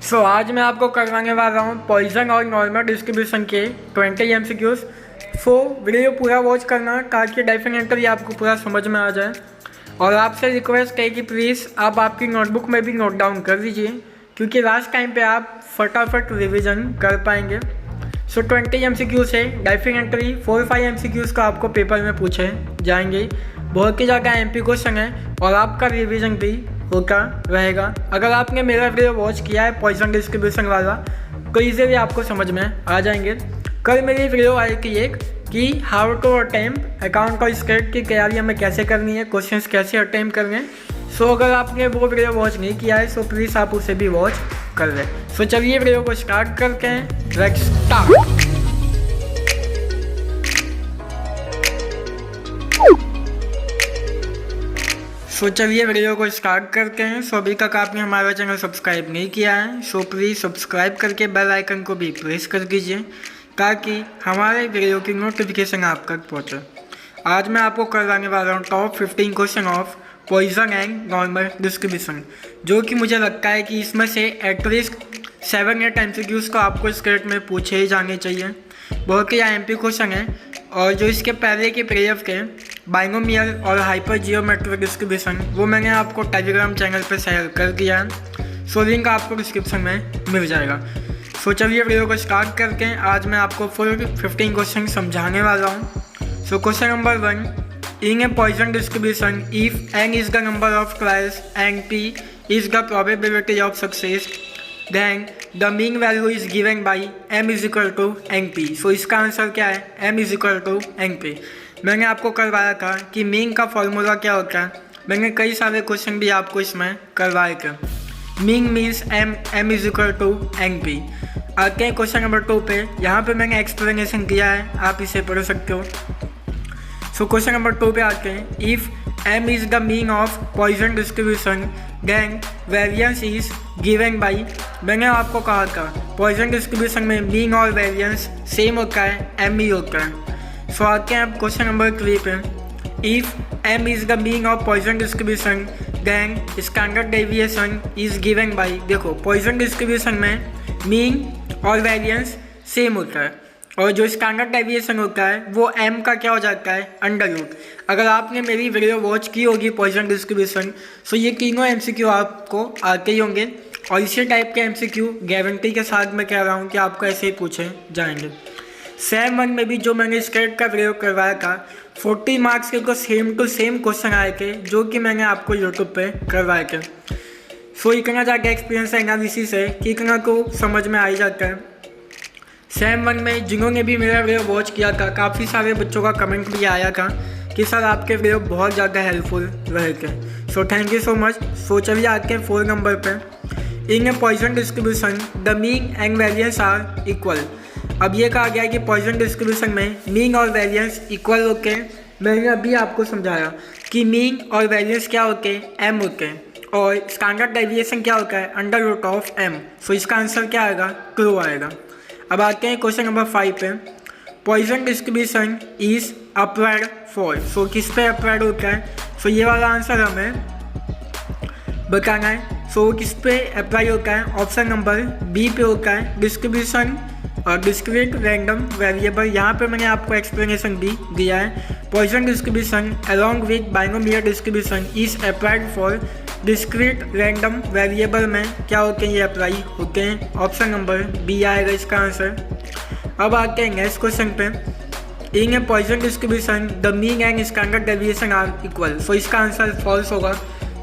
आज मैं आपको करवाने वाला हूँ पॉइजन और नॉर्मल डिस्ट्रीब्यूशन के 20 MCQs। वीडियो पूरा वॉच करना ताकि डेफिनेटली आपको पूरा समझ में आ जाए। और आपसे रिक्वेस्ट है कि प्लीज़ आप आपकी नोटबुक में भी नोट डाउन कर लीजिए, क्योंकि लास्ट टाइम पे आप फटाफट रिवीजन कर पाएंगे। 20 MCQs है, डेफिनेटली 4-5 MCQs का आपको पेपर में पूछे जाएंगे। बहुत ही ज़्यादा MP क्वेश्चन है और आपका रिवीजन भी होता रहेगा। अगर आपने मेरा वीडियो वॉच किया है पॉइजन डिस्ट्रीब्यूशन वाला तो इजीली आपको समझ में आ जाएंगे। कल मेरी वीडियो आई थी एक कि हाउ टू अटेम्प्ट अकाउंट और स्टेट की तैयारी हमें कैसे करनी है, क्वेश्चंस कैसे अटेम्प्ट करने हैं। अगर आपने वो वीडियो वॉच नहीं किया है प्लीज़ आप उसे भी वॉच कर लें। चलिए वीडियो को स्टार्ट करते हैं। Let's start. चलिए वीडियो को स्टार्ट करते हैं। अभी तक आपने हमारा चैनल सब्सक्राइब नहीं किया है प्लीज़ सब्सक्राइब करके बेल आइकन को भी प्रेस कर दीजिए ताकि हमारे वीडियो की नोटिफिकेशन आप तक पहुँचे। आज मैं आपको करवाने वाला हूँ top 15 question of Poisson and normal distribution, जो कि मुझे लगता है कि इसमें से एटलीस्ट 7-8 MCQs को आपको स्टेट में पूछे ही जाने चाहिए। बहुत ही MP क्वेश्चन है। और जो इसके पहले के पीडीएफ के बाइनोमियल और हाइपर जियोमेट्रिक डिस्ट्रीब्यूशन वो मैंने आपको टेलीग्राम चैनल पर शेयर कर दिया है। लिंक आपको डिस्क्रिप्शन में मिल जाएगा। चलिए वीडियो को स्टार्ट करके आज मैं आपको फुल 15 क्वेश्चन समझाने वाला हूँ। Question number 1, in a Poisson distribution if n is the number of trials and p is the probability of success then the mean value is given by m is equal to NP। इसका answer क्या है? m is equal to NP। मैंने आपको करवाया था कि mean का formula क्या होता है। मैंने कई सारे क्वेश्चन भी आपको इसमें करवाए थे। Mean means m is equal to NP। आते हैं क्वेश्चन नंबर 2 पे। यहाँ पे मैंने एक्सप्लेनेशन किया है, आप इसे पढ़ सकते हो। क्वेश्चन नंबर 2 पे आते हैं। If m is the mean of Poisson distribution then variance is given by. मैंने आपको कहा था पॉइजन डिस्ट्रीब्यूशन में मीन और वेरिएंस सेम होता है, m ही होता है। आते हैं अब क्वेश्चन नंबर 3 पे। If m is the mean of Poisson distribution then standard deviation is given by. देखो पॉइजन डिस्ट्रीब्यूशन में मीन और वेरिएंस सेम होता है और जो स्टैंडर्ड डेविएशन होता है वो m का क्या हो जाता है? Under root. अगर आपने मेरी वीडियो वॉच की होगी पॉइजन डिस्ट्रीब्यूशन ये तीनों MCQ आपको आते ही होंगे। और इसी टाइप के MCQ गारंटी के साथ मैं कह रहा हूँ कि आपको ऐसे ही पूछे जाएंगे। सेम 1 में भी जो मैंने स्टेट का प्रयोग करवाया था 40 मार्क्स के को सेम टू सेम क्वेश्चन आए थे, जो कि मैंने आपको यूट्यूब पे करवाए थे। इतना ज़्यादा एक्सपीरियंस एनालिसिस है कि इतना को समझ में आ ही जाता है। सेम 1 में जिन्होंने भी मेरा वीडियो वॉच किया था काफ़ी सारे बच्चों का कमेंट भी आया था कि सर आपके वीडियो बहुत ज़्यादा हेल्पफुल रहे थे। Thank you so much. चलिए आते हैं 4 नंबर पे। In a Poisson distribution the mean and variance are equal. अब ये कहा गया है कि पॉइजन डिस्ट्रीब्यूशन में मीन और वेरिएंस इक्वल होते हैं। मैंने अभी आपको समझाया कि मीन और वेरिएंस क्या होते हैं? m होते हैं। और स्टैंडर्ड डेविएशन क्या होता है? Under root of m। इसका आंसर क्या आएगा? ट्रू आएगा। अब आते हैं क्वेश्चन नंबर 5 पे। Poisson distribution is upward fall. किस पे अपवर्ड होता है? ये वाला आंसर हमें बताना है। किस पे अप्लाई होता है? ऑप्शन नंबर बी पे होता है, डिस्ट्रीब्यूशन और डिस्क्रीट रैंडम वेरिएबल। यहाँ पे मैंने आपको एक्सप्लेनेशन भी दिया है। Poisson distribution along with binomial distribution is applied for discrete random variable में क्या होते हैं? ये अप्लाई होते हैं। ऑप्शन नंबर बी आएगा इसका आंसर। अब आते हैं नेक्स्ट क्वेश्चन पे। In a Poisson distribution the mean and standard deviation are equal. इसका आंसर फॉल्स होगा,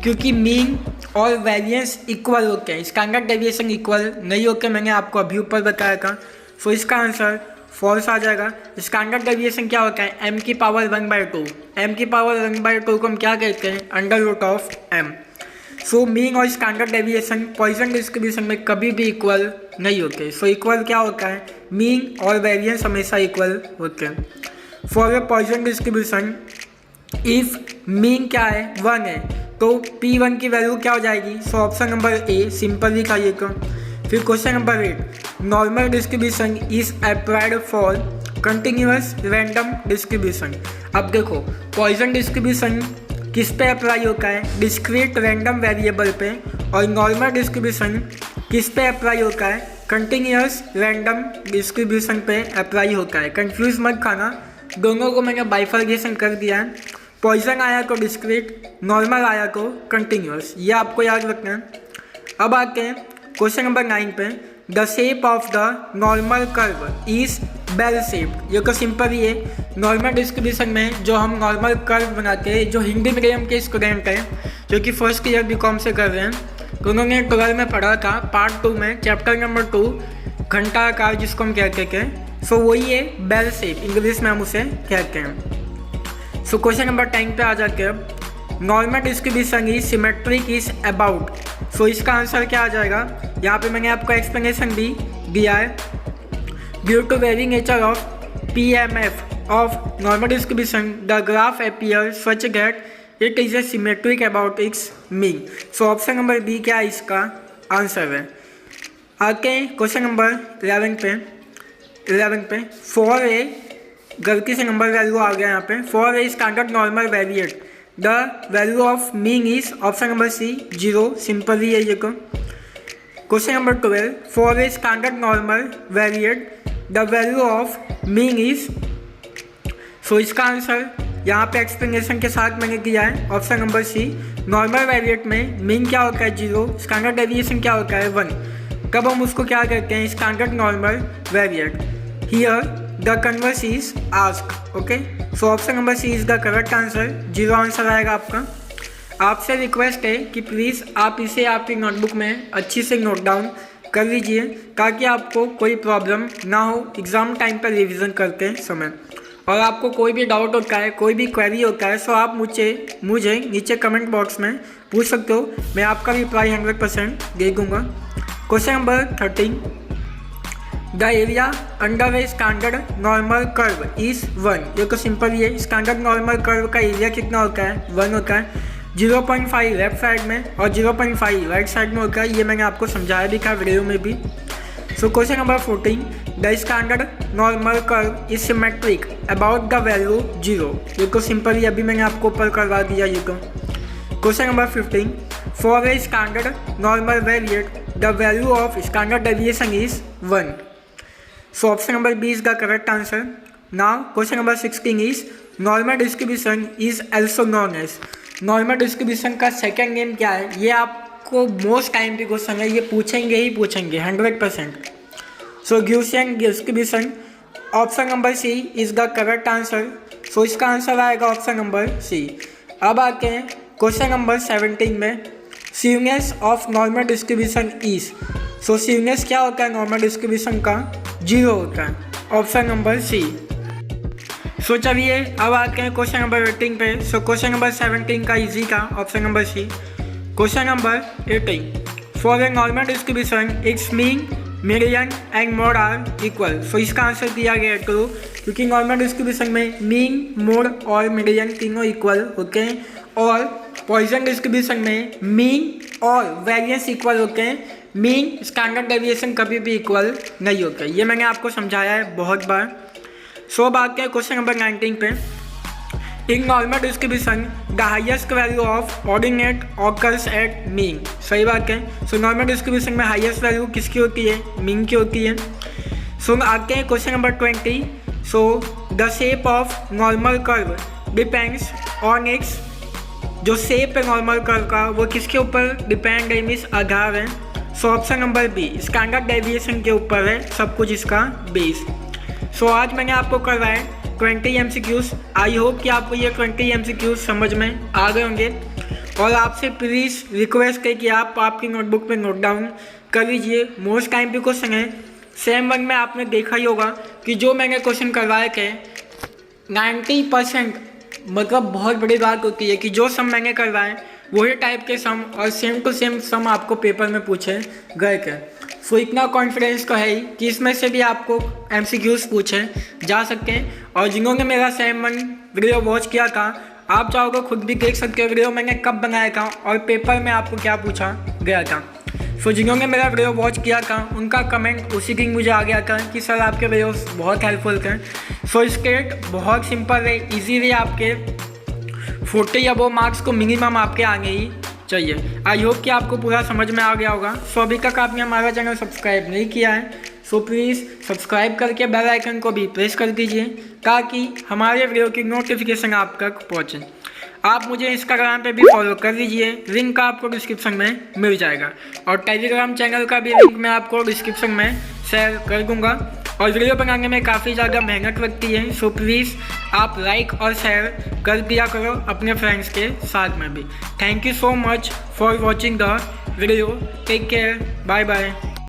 क्योंकि मीन और वेरिएंस इक्वल होते हैं, स्टैंडर्ड डेविएशन इक्वल नहीं होते। मैंने आपको अभी ऊपर बताया था। इसका आंसर फॉल्स आ जाएगा। स्टैंडर्ड डेविएशन क्या होता है? m की पावर 1/2। m की पावर 1/2 को हम क्या कहते हैं? Under root of m। Mean और स्टैंडर्ड डेविएशन पॉइजन डिस्ट्रीब्यूशन में कभी भी इक्वल नहीं होते। इक्वल क्या होता है? मीन और वेरिएंस हमेशा इक्वल होते हैं। For a Poisson distribution if mean क्या है? 1 है तो P1 की वैल्यू क्या हो जाएगी? ऑप्शन नंबर ए सिंपल ही खाइएगा। फिर question number 8, normal distribution is applied for continuous random distribution. अब देखो पॉइजन डिस्ट्रीब्यूशन किस पे अप्लाई होता है? डिस्क्रीट रैंडम वेरिएबल पे। और नॉर्मल डिस्ट्रीब्यूशन किस पे अप्लाई होता है? कंटिन्यूअस रैंडम डिस्ट्रीब्यूशन पे अप्लाई होता है। कंफ्यूज मत खाना, दोनों को मैंने बाइफर्केशन कर दिया है। पॉइजन आया को डिस्क्रीट, नॉर्मल आया को कंटिन्यूअस, ये आपको याद रखना है। अब आते हैं क्वेश्चन नंबर 9 पे। The shape of the normal curve is bell shape. ये तो सिंपल ही है। नॉर्मल डिस्ट्रीब्यूशन में जो हम नॉर्मल कर्व बनाते हैं, जो हिंदी मीडियम के स्टूडेंट हैं जो कि फर्स्ट ईयर बीकॉम से कर रहे हैं, तो उन्होंने 12 में पढ़ा था पार्ट 2 में चैप्टर नंबर 2 घंटा आकार जिसको हम कहते हैं। सो वही है बेल शेप, इंग्लिश में हम उसे कहते हैं। सो क्वेश्चन नंबर 10 पे आ जाते हैं। Normal distribution is symmetric is about. So इसका आंसर क्या आ जाएगा? यहाँ पे मैंने आपको एक्सप्लेनेशन भी दिया है। Due to very nature of PMF of normal distribution the graph appear such that it is a symmetric about its mean. So option number B क्या इसका आंसर है। आगे क्वेश्चन नंबर 11 पे 4A, गलती से नंबर वैल्यू आ गया यहाँ पे। 4A standard normal variate the value of mean is option number C 0, simple ही है ये को। Question number 12 4A standard normal variate the value of mean is. So इसका आंसर यहाँ पे एक्सप्लेनेशन के साथ मैंने किया है option number C. Normal variate में मीन क्या होता है 0, स्टैंडर्ड डेविएशन क्या होता है 1। कब हम उसको क्या करते हैं? Standard normal variate. Here the converse is ask. Okay, so option number C is the correct answer. 0 answer आएगा आपका। आपसे रिक्वेस्ट है कि प्लीज़ आप इसे आपकी नोटबुक में अच्छी से नोट डाउन कर लीजिए ताकि आपको कोई प्रॉब्लम ना हो एग्ज़ाम टाइम पर रिवीजन करते समय। और आपको कोई भी डाउट होता है, कोई भी क्वेरी होता है, सो आप मुझे नीचे कमेंट बॉक्स में पूछ सकते हो। मैं आपका रिप्लाई 100% दे दूँगा। Question number 13 the area under A standard normal curve is 1। ये तो सिंपल ही है। स्टैंडर्ड नॉर्मल कर्व का एरिया कितना होता है? 1 होता है। 0.5 लेफ्ट साइड में और 0.5 राइट साइड में होता है। ये मैंने आपको समझाया भी था वीडियो में भी। So question number 14 the standard normal curve is symmetric about the value 0। ये तो सिंपल ही अभी मैंने आपको ऊपर करवा दिया ये को। Question number 15 for a standard normal variate the value of standard deviation is 1। So option number B is the correct answer. Now question number 16 is normal distribution is also known as. Normal distribution का second name क्या है? ये आपको most time पे question है, ये पूछेंगे ही पूछेंगे 100%। So Gaussian distribution option number C is the correct answer. So इसका आंसर आएगा ऑप्शन नंबर सी। अब आते हैं क्वेश्चन नंबर 17 में। स्यूनेस ऑफ नॉर्मल डिस्ट्रीब्यूशन इज। सो स्यूनेस क्या होता है नॉर्मल डिस्ट्रीब्यूशन का? 0 होता है, ऑप्शन नंबर सी। सो चलिए अब आते हैं क्वेश्चन नंबर 18 पे। सो क्वेश्चन नंबर 17 का इजी था, option number C. Question number 18 for a normal distribution its mean median and mode are equal. So इसका आंसर दिया गया है ट्रू, क्योंकि नॉर्मल डिस्ट्रीब्यूशन में मीन, मोड और मीडियन तीनों इक्वल होते हैं। और पॉइजन डिस्ट्रीब्यूशन में मीन और वेरिएंस इक्वल होते हैं। मीन स्टैंडर्ड डेविएशन कभी भी इक्वल नहीं होता। ये मैंने आपको समझाया है बहुत बार। सो बात है क्वेश्चन नंबर 19 पे। In normal distribution the highest value of ordinate occurs eight mean. सही बात है। सो नॉर्मल डिस्ट्रीब्यूशन में हाईएस्ट वैल्यू किसकी होती है? मीन की होती है। सो आते हैं question number 20। So the shape of normal curve depends on its. जो शेप है नॉर्मल कर्व का वो किसके ऊपर डिपेंड है? मीन्स आधार है। So option number B standard deviation के ऊपर है सब कुछ इसका बेस। सो आज मैंने आपको करवाया 20 MCQs। आई होप कि आपको ये 20 MCQs समझ में आ गए होंगे। और आपसे प्लीज़ रिक्वेस्ट है कि आप आपकी नोटबुक पे नोट डाउन कर लीजिए। मोस्ट टाइम पे क्वेश्चन है। सेम 1 में आपने देखा ही होगा कि जो मैंने क्वेश्चन करवाए थे 90%, मतलब बहुत बड़ी बात होती है कि जो सम मैंने करवाए वही टाइप के सम और सेम टू सेम सम आपको पेपर में पूछे गए थे। सो इतना कॉन्फिडेंस तो है ही कि इसमें से भी आपको MCQs पूछे जा सकते हैं। और जिन्होंने मेरा सेम 1 वीडियो वॉच किया था, आप चाहोगे खुद भी देख सकते हो वीडियो मैंने कब बनाया था और पेपर में आपको क्या पूछा गया था। सो जिन्होंने मेरा वीडियो वॉच किया था उनका कमेंट उसी दिन मुझे आ गया था कि सर आपके वीडियोस बहुत हेल्पफुल थे। सो स्टेट बहुत सिंपल है, इजी वे, आपके 40 अबव मार्क्स को मिनिमम आपके आने ही चाहिए। आई होप कि आपको पूरा समझ में आ गया होगा। सो अभी तक आपने हमारा चैनल सब्सक्राइब नहीं किया है सो प्लीज़ सब्सक्राइब करके बेल आइकन को भी प्रेस कर दीजिए ताकि हमारे वीडियो की नोटिफिकेशन आप तक पहुँचे। आप मुझे इंस्टाग्राम पे भी फॉलो कर लीजिए, लिंक आपको डिस्क्रिप्शन में मिल जाएगा और टेलीग्राम चैनल का भी लिंक मैं आपको डिस्क्रिप्शन में शेयर कर दूंगा। और वीडियो बनाने में काफ़ी ज़्यादा मेहनत लगती है सो प्लीज़ आप लाइक और शेयर कर दिया करो अपने फ्रेंड्स के साथ में भी। Thank you so much for watching the video. Take care, bye bye.